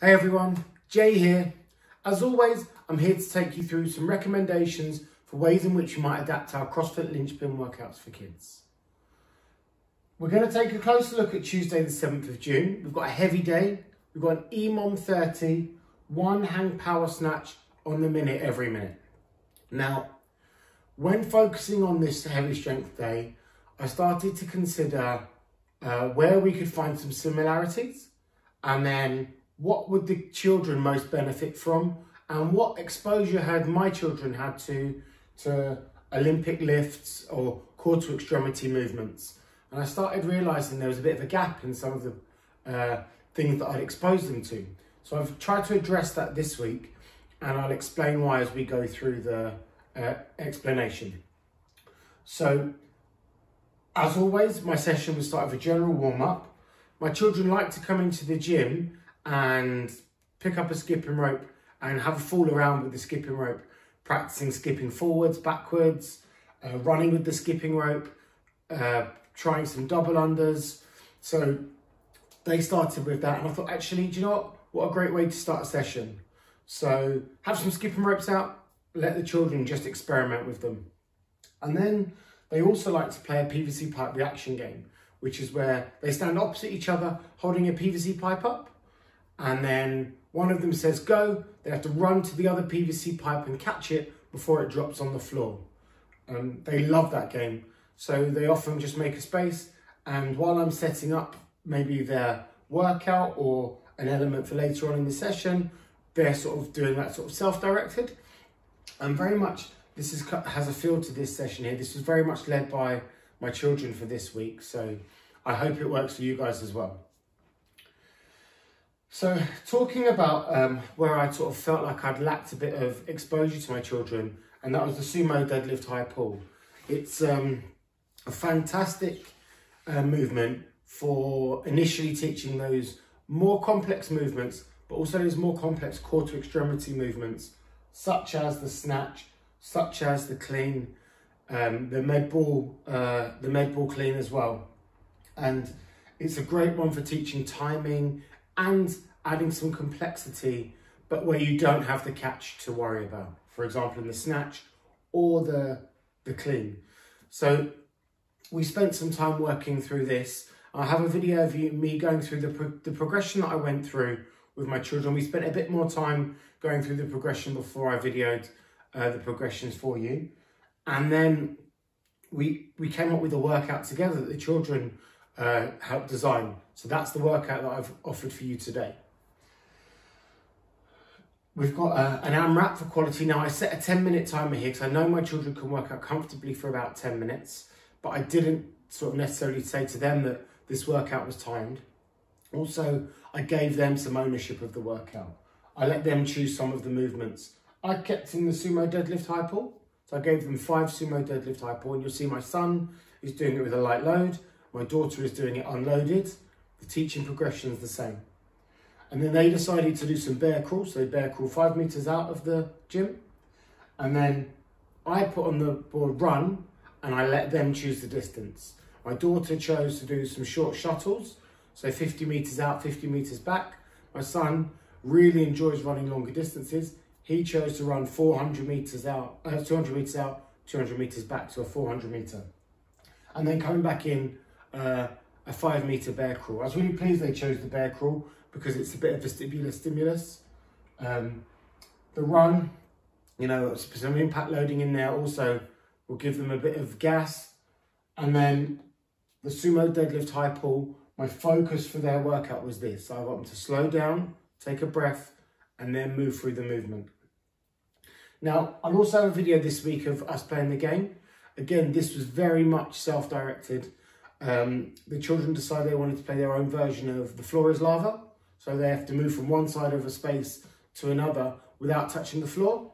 Hey everyone, Jay here. As always, I'm here to take you through some recommendations for ways in which you might adapt our CrossFit Linchpin workouts for kids. We're going to take a closer look at Tuesday the 7th of June. We've got a heavy day. We've got an EMOM 30, one hang power snatch on the minute every minute. Now, when focusing on this heavy strength day, I started to consider where we could find some similarities, and then what would the children most benefit from, and what exposure had my children had to Olympic lifts or core to extremity movements. And I started realising there was a bit of a gap in some of the things that I'd exposed them to. So I've tried to address that this week, and I'll explain why as we go through the explanation. So, as always, my session will start with a general warm-up. My children like to come into the gym and pick up a skipping rope and have a fool around with the skipping rope, practicing skipping forwards, backwards, running with the skipping rope, trying some double unders. So they started with that, and I thought, actually, do you know what a great way to start a session. So have some skipping ropes out, let the children just experiment with them. And then they also like to play a PVC pipe reaction game, which is where they stand opposite each other holding a PVC pipe up, and then one of them says go, they have to run to the other PVC pipe and catch it before it drops on the floor. They love that game, so they often just make a space, and while I'm setting up maybe their workout or an element for later on in the session, they're sort of doing that sort of self-directed. And very much this has a feel to this session here. This was very much led by my children for this week, so I hope it works for you guys as well. So talking about where I sort of felt like I'd lacked a bit of exposure to my children, and that was the sumo deadlift high pull. It's a fantastic movement for initially teaching those more complex movements, but also those more complex core to extremity movements, such as the snatch, such as the clean, the med ball clean as well. And it's a great one for teaching timing and adding some complexity, but where you don't have the catch to worry about. For example, in the snatch or the clean. So we spent some time working through this. I have a video of me going through the progression that I went through with my children. We spent a bit more time going through the progression before I videoed the progressions for you. And then we came up with a workout together that the children helped design. So that's the workout that I've offered for you today. We've got an AMRAP for quality. Now I set a 10-minute timer here because I know my children can work out comfortably for about 10 minutes, but I didn't sort of necessarily say to them that this workout was timed. Also, I gave them some ownership of the workout. I let them choose some of the movements. I kept in the sumo deadlift high pull. So I gave them 5 sumo deadlift high pull, and you'll see my son is doing it with a light load. My daughter is doing it unloaded. The teaching progression is the same. And then they decided to do some bear crawl. So they bear crawl 5 meters out of the gym. And then I put on the board run, and I let them choose the distance. My daughter chose to do some short shuttles. So 50 meters out, 50 meters back. My son really enjoys running longer distances. He chose to run 400 meters out, 200 meters out, 200 meters back to a 400 meter. And then coming back in a 5 meter bear crawl. I was really pleased they chose the bear crawl because it's a bit of vestibular stimulus. The run, you know, some impact loading in there also will give them a bit of gas. And then the sumo deadlift high pull, my focus for their workout was this. I want them to slow down, take a breath, and then move through the movement. Now, I'll also have a video this week of us playing the game. Again, this was very much self-directed. The children decided they wanted to play their own version of the floor is lava. So they have to move from one side of a space to another without touching the floor.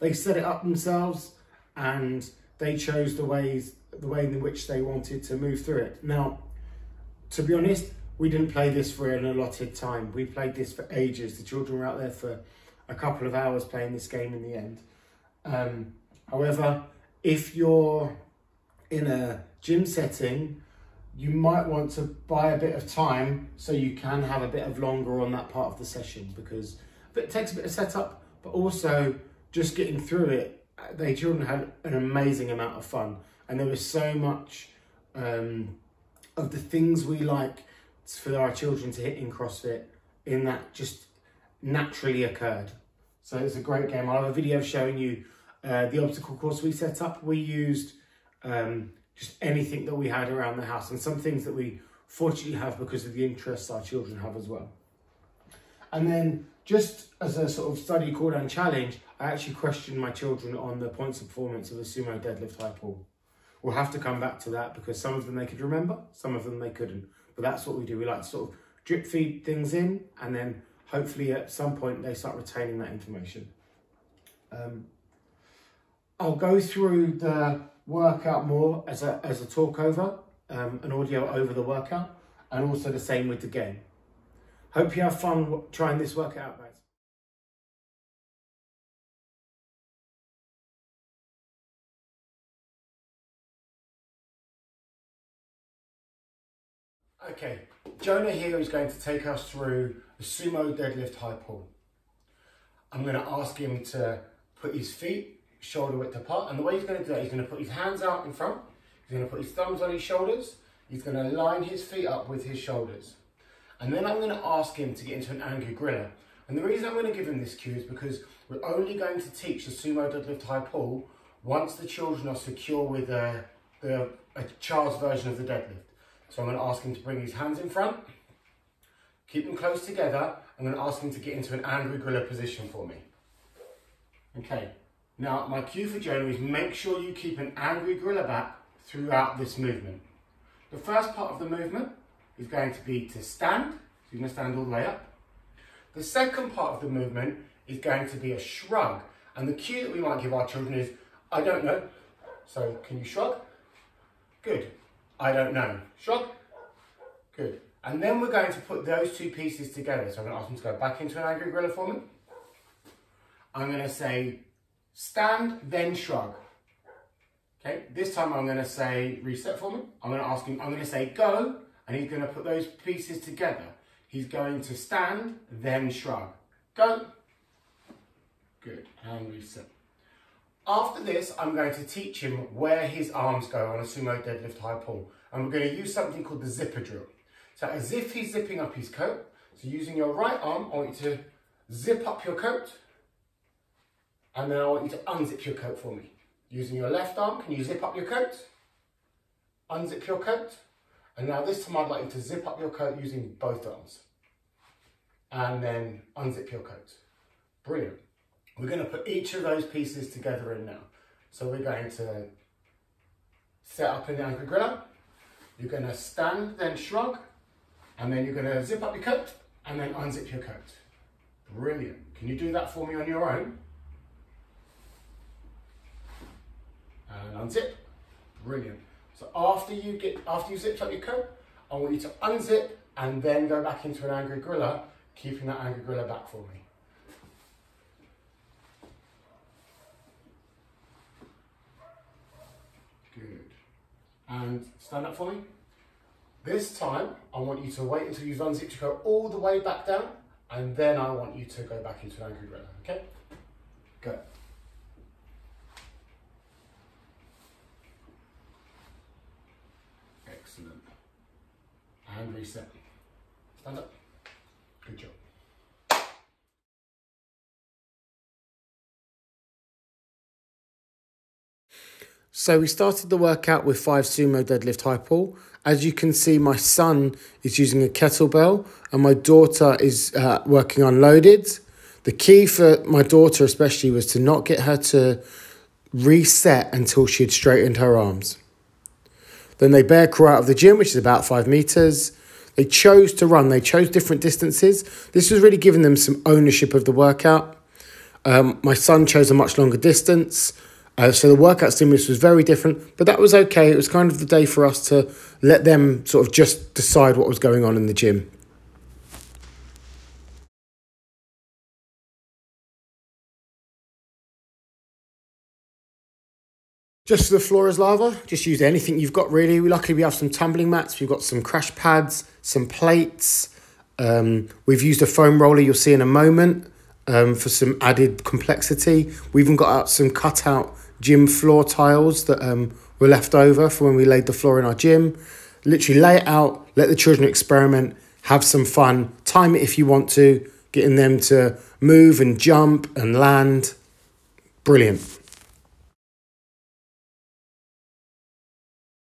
They set it up themselves, and they chose the way in which they wanted to move through it. Now, to be honest, we didn't play this for an allotted time. We played this for ages. The children were out there for a couple of hours playing this game in the end. However, if you're in a gym setting, you might want to buy a bit of time so you can have a bit of longer on that part of the session, because it takes a bit of setup, but also just getting through it, the children had an amazing amount of fun, and there was so much of the things we like for our children to hit in CrossFit in that just naturally occurred. So it's a great game. I'll have a video showing you the obstacle course we set up. We used just anything that we had around the house, and some things that we fortunately have because of the interests our children have as well. And then just as a sort of study call and challenge, I actually questioned my children on the points of performance of a sumo deadlift high pull. We'll have to come back to that because some of them they could remember, some of them they couldn't. But that's what we do. We like to sort of drip feed things in, and then hopefully at some point they start retaining that information. I'll go through the workout more as a talk over, an audio over the workout, and also the same with the game. Hope you have fun trying this workout, guys. Okay, Jonah here is going to take us through the sumo deadlift high pull. I'm going to ask him to put his feet shoulder width apart, and the way he's going to do that, he's going to put his hands out in front, he's going to put his thumbs on his shoulders, he's going to line his feet up with his shoulders. And then I'm going to ask him to get into an angry griller. And the reason I'm going to give him this cue is because we're only going to teach the sumo deadlift high pull once the children are secure with a child's version of the deadlift. So I'm going to ask him to bring his hands in front, keep them close together. I'm going to ask him to get into an angry griller position for me. Okay, now my cue for Jonah is make sure you keep an angry griller back throughout this movement. The first part of the movement is going to be to stand, so you're going to stand all the way up. The second part of the movement is going to be a shrug, and the cue that we might give our children is, I don't know, so can you shrug? Good. I don't know. Shrug. Good. And then we're going to put those two pieces together. So I'm going to ask them to go back into an angry griller for me. I'm going to say stand, then shrug. Okay. This time I'm going to say reset for me. I'm going to ask him, I'm going to say go, and he's going to put those pieces together. He's going to stand, then shrug. Go. Good. And reset. After this, I'm going to teach him where his arms go on a sumo deadlift high pull. And we're going to use something called the zipper drill. So as if he's zipping up his coat. So using your right arm, I want you to zip up your coat. And then I want you to unzip your coat for me. Using your left arm, can you zip up your coat? Unzip your coat. And now this time I'd like you to zip up your coat using both arms. And then unzip your coat. Brilliant. We're going to put each of those pieces together in now. So we're going to set up in the angry griller. You're going to stand, then shrug, and then you're going to zip up your coat and then unzip your coat. Brilliant. Can you do that for me on your own? And unzip. Brilliant. So after you've zipped up your coat, I want you to unzip and then go back into an angry griller, keeping that angry griller back for me. Good. And stand up for me. This time, I want you to wait until you've unzipped your coat all the way back down, and then I want you to go back into an angry griller, okay? Go. Excellent. And reset. Stand up. Good job. So we started the workout with 5 sumo deadlift high pull. As you can see, my son is using a kettlebell and my daughter is working unloaded. The key for my daughter especially was to not get her to reset until she had straightened her arms. Then they bear crawl out of the gym, which is about 5 meters. They chose to run. They chose different distances. This was really giving them some ownership of the workout. My son chose a much longer distance. So the workout stimulus was very different, but that was okay. It was kind of the day for us to let them sort of just decide what was going on in the gym. Just the floor as lava, just use anything you've got really. Luckily we have some tumbling mats, we've got some crash pads, some plates. We've used a foam roller you'll see in a moment for some added complexity. We even got out some cutout gym floor tiles that were left over from when we laid the floor in our gym. Literally lay it out, let the children experiment, have some fun, time it if you want to, getting them to move and jump and land. Brilliant.